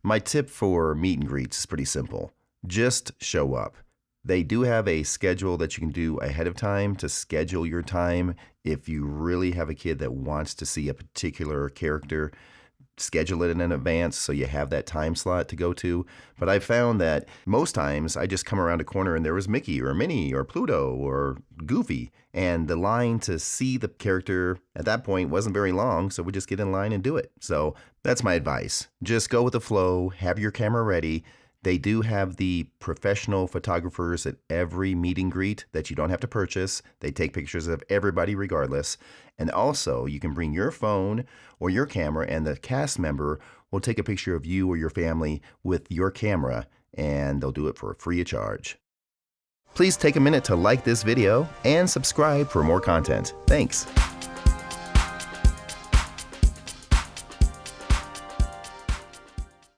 My tip for meet and greets is pretty simple. Just show up. They do have a schedule that you can do ahead of time to schedule your time. If you really have a kid that wants to see a particular character, schedule it in advance so you have that time slot to go to. But I found that most times I just come around a corner and there was Mickey or Minnie or Pluto or Goofy, and the line to see the character at that point wasn't very long, so we just get in line and do it. So that's my advice. Just go with the flow, have your camera ready. They do have the professional photographers at every meet and greet that you don't have to purchase. They take pictures of everybody regardless. And also, you can bring your phone or your camera, and the cast member will take a picture of you or your family with your camera, and they'll do it for free of charge. Please take a minute to like this video and subscribe for more content. Thanks.